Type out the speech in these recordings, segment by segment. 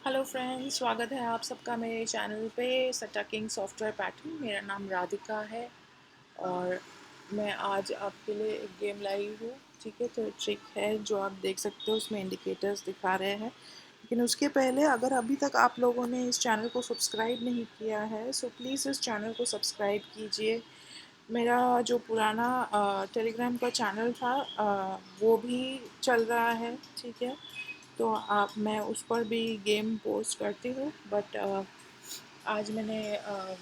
Hello friends, स्वागत है आप सबका मेरे चैनल पे सट्टा किंग सॉफ्टवेयर पैटर्न। मेरा नाम राधिका है और मैं आज आपके लिए एक गेम लाई हूँ। ठीक है, तो ट्रिक है जो आप देख सकते हो, उसमें इंडिकेटर्स दिखा रहे हैं। लेकिन उसके पहले अगर अभी तक आप लोगों ने इस चैनल को सब्सक्राइब नहीं किया है सो प्लीज़ इस चैनल को सब्सक्राइब कीजिए। मेरा जो पुराना टेलीग्राम का चैनल था वो भी चल रहा है। ठीक है, तो आप मैं उस पर भी गेम पोस्ट करती हूँ, बट आज मैंने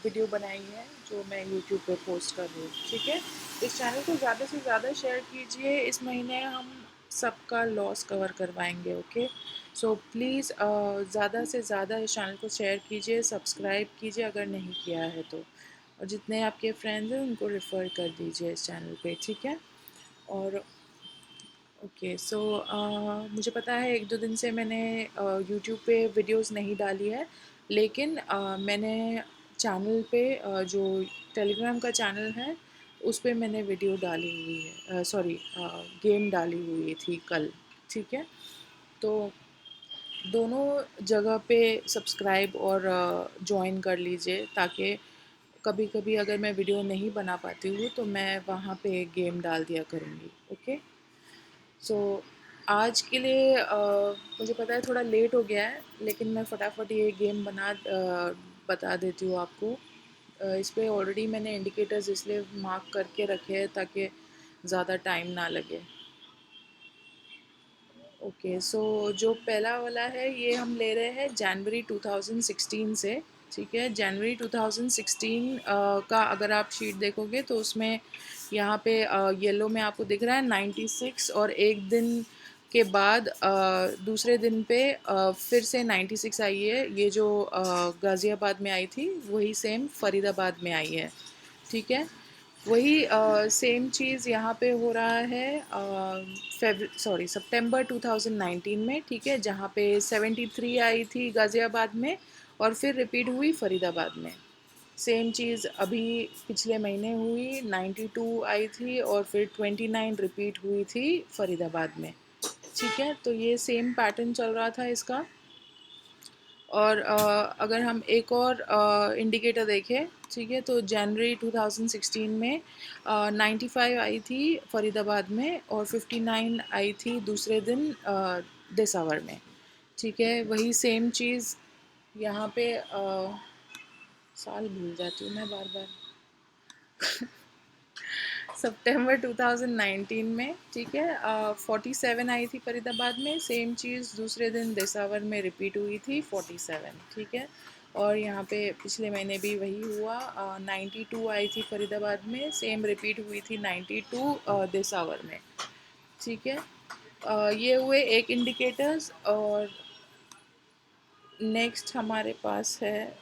वीडियो बनाई है जो मैं यूट्यूब पे पोस्ट कर रही हूँ। ठीक है, इस चैनल को ज़्यादा से ज़्यादा शेयर कीजिए। इस महीने हम सबका लॉस कवर करवाएंगे। ओके, सो प्लीज़ ज़्यादा से ज़्यादा इस चैनल को शेयर कीजिए, सब्सक्राइब कीजिए अगर नहीं किया है तो, और जितने आपके फ्रेंड्स हैं उनको रेफ़र कर दीजिए इस चैनल पे। ठीक है, और ओके सो मुझे पता है एक दो दिन से मैंने यूट्यूब पे वीडियोस नहीं डाली है, लेकिन मैंने चैनल पे जो टेलीग्राम का चैनल है उस पे मैंने वीडियो डाली हुई है, सॉरी गेम डाली हुई थी कल। ठीक है, तो दोनों जगह पे सब्सक्राइब और ज्वाइन कर लीजिए, ताकि कभी कभी अगर मैं वीडियो नहीं बना पाती हूँ तो मैं वहाँ पे गेम डाल दिया करूँगी। ओके, सो आज के लिए मुझे पता है थोड़ा लेट हो गया है, लेकिन मैं फटाफट ये गेम बता देती हूँ आपको। इस पे ऑलरेडी मैंने इंडिकेटर्स इसलिए मार्क करके रखे हैं ताकि ज़्यादा टाइम ना लगे। ओके, सो जो पहला वाला है ये हम ले रहे हैं जनवरी 2016 से। ठीक है, जनवरी 2016 का अगर आप शीट देखोगे तो उसमें यहाँ पे येलो में आपको दिख रहा है 96, और एक दिन के बाद दूसरे दिन पे फिर से 96 आई है। ये जो गाज़ियाबाद में आई थी वही सेम फरीदाबाद में आई है। ठीक है, वही सेम चीज़ यहाँ पे हो रहा है सितंबर 2019 में। ठीक है, जहाँ पे 73 आई थी गाज़ियाबाद में और फिर रिपीट हुई फरीदाबाद में। सेम चीज़ अभी पिछले महीने हुई, 92 आई थी और फिर 29 रिपीट हुई थी फरीदाबाद में। ठीक है, तो ये सेम पैटर्न चल रहा था इसका। और अगर हम एक और इंडिकेटर देखें, ठीक है, तो जनवरी 2016 में 95 आई थी फरीदाबाद में और 59 आई थी दूसरे दिन देसावर में। ठीक है, वही सेम चीज़ यहाँ पे साल भूल जाती हूँ मैं बार बार। सितंबर 2019 में, ठीक है, 47 आई थी फरीदाबाद में। सेम चीज़ दूसरे दिन देसावर में रिपीट हुई थी 47। ठीक है, और यहाँ पे पिछले महीने भी वही हुआ, 92 आई थी फरीदाबाद में, सेम रिपीट हुई थी 92 देसावर में। ठीक है, ये हुए एक इंडिकेटर्स। और नेक्स्ट हमारे पास है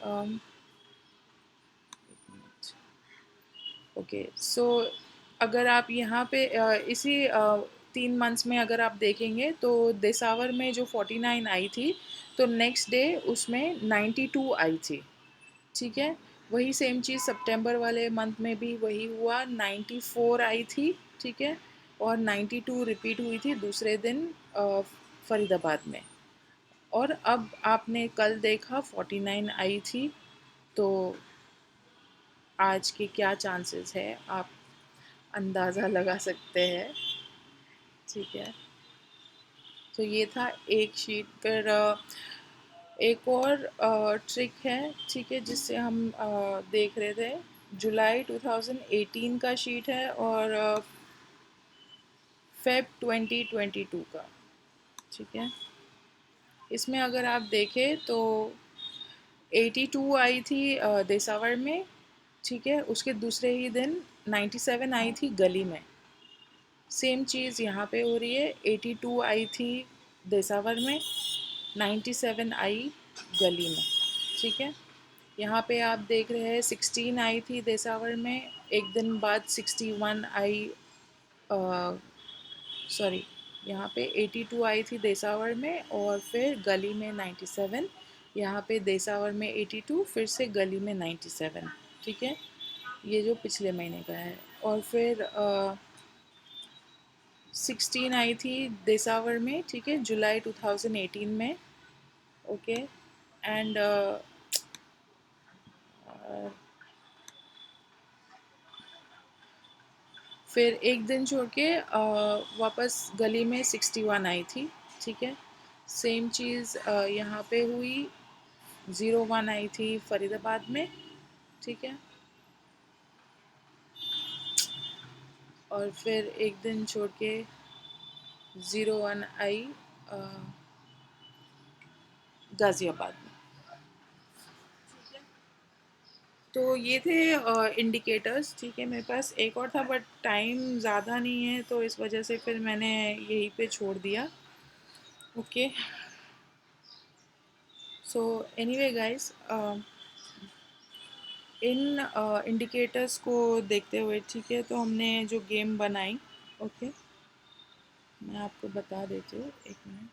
ओके, सो अगर आप यहाँ पे इसी 3 मंथ्स में अगर आप देखेंगे तो देसावर में जो 49 आई थी, तो नेक्स्ट डे उसमें 92 आई थी। ठीक है, वही सेम चीज़ सितंबर वाले मंथ में भी वही हुआ, 94 आई थी। ठीक है, और 92 रिपीट हुई थी दूसरे दिन फरीदाबाद में। और अब आपने कल देखा 49 आई थी, तो आज के क्या चांसेस है आप अंदाज़ा लगा सकते हैं। ठीक है, तो ये था एक शीट पर। एक और ट्रिक है, ठीक है, जिससे हम देख रहे थे। जुलाई 2018 का शीट है और फेब 2022 का। ठीक है, इसमें अगर आप देखें तो 82 आई थी देसावर में। ठीक है, उसके दूसरे ही दिन 97 आई थी गली में। सेम चीज़ यहाँ पे हो रही है, 82 आई थी देसावर में, 97 आई गली में। ठीक है, यहाँ पे आप देख रहे हैं 16 आई थी देसावर में, एक दिन बाद 61 आई, सॉरी, यहाँ पे 82 आई थी देसावर में और फिर गली में 97। यहाँ पे देसावर में 82, फिर से गली में 97। ठीक है, ये जो पिछले महीने का है। और फिर 16 आई थी देसावर में, ठीक है, जुलाई 2018 में। ओके, एंड फिर एक दिन छोड़ के वापस गली में 61 आई थी, ठीक है। सेम चीज़ यहाँ पे हुई, 01 आई थी फरीदाबाद में, ठीक है। और फिर एक दिन छोड़ के 01 आई गाज़ियाबाद में। तो ये थे इंडिकेटर्स, ठीक है। मेरे पास एक और था बट टाइम ज़्यादा नहीं है, तो इस वजह से फिर मैंने यहीं पे छोड़ दिया। ओके, सो एनीवे गाइस, इन इंडिकेटर्स को देखते हुए, ठीक है, तो हमने जो गेम बनाई, ओके, मैं आपको बता देती हूँ, एक मिनट।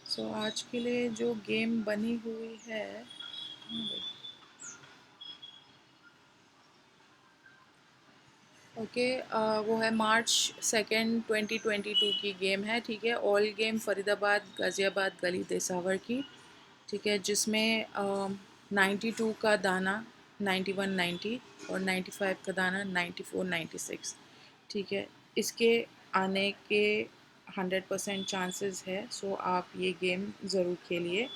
सो आज के लिए जो गेम बनी हुई है, ओके, वो है March 2, 2022 की गेम है, ठीक है। ऑल गेम फरीदाबाद गाज़ियाबाद गली देसावर की, ठीक है, जिसमें 92 का दाना 91 90 और 95 का दाना 94 96, ठीक है। इसके आने के 100% चांसेस है, सो आप ये गेम ज़रूर खेलिए,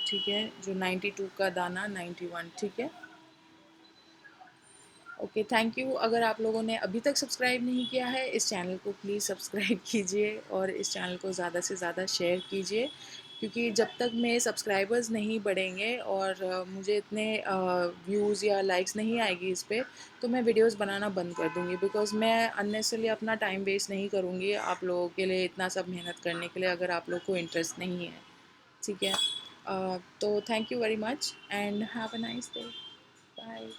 ठीक है। जो 92 का दाना 91, ठीक है। Okay, thank you. अगर आप लोगों ने अभी तक सब्सक्राइब नहीं किया है इस चैनल को, प्लीज़ सब्सक्राइब कीजिए और इस चैनल को ज़्यादा से ज़्यादा शेयर कीजिए, क्योंकि जब तक मेरे सब्सक्राइबर्स नहीं बढ़ेंगे और मुझे इतने व्यूज़ या लाइक्स नहीं आएगी इस पर, तो मैं वीडियोस बनाना बंद कर दूँगी, बिकॉज़ मैं अननेसेसरली अपना टाइम वेस्ट नहीं करूँगी आप लोगों के लिए इतना सब मेहनत करने के लिए, अगर आप लोग को इंटरेस्ट नहीं है, ठीक है। तो thank you very much and have a nice day, bye.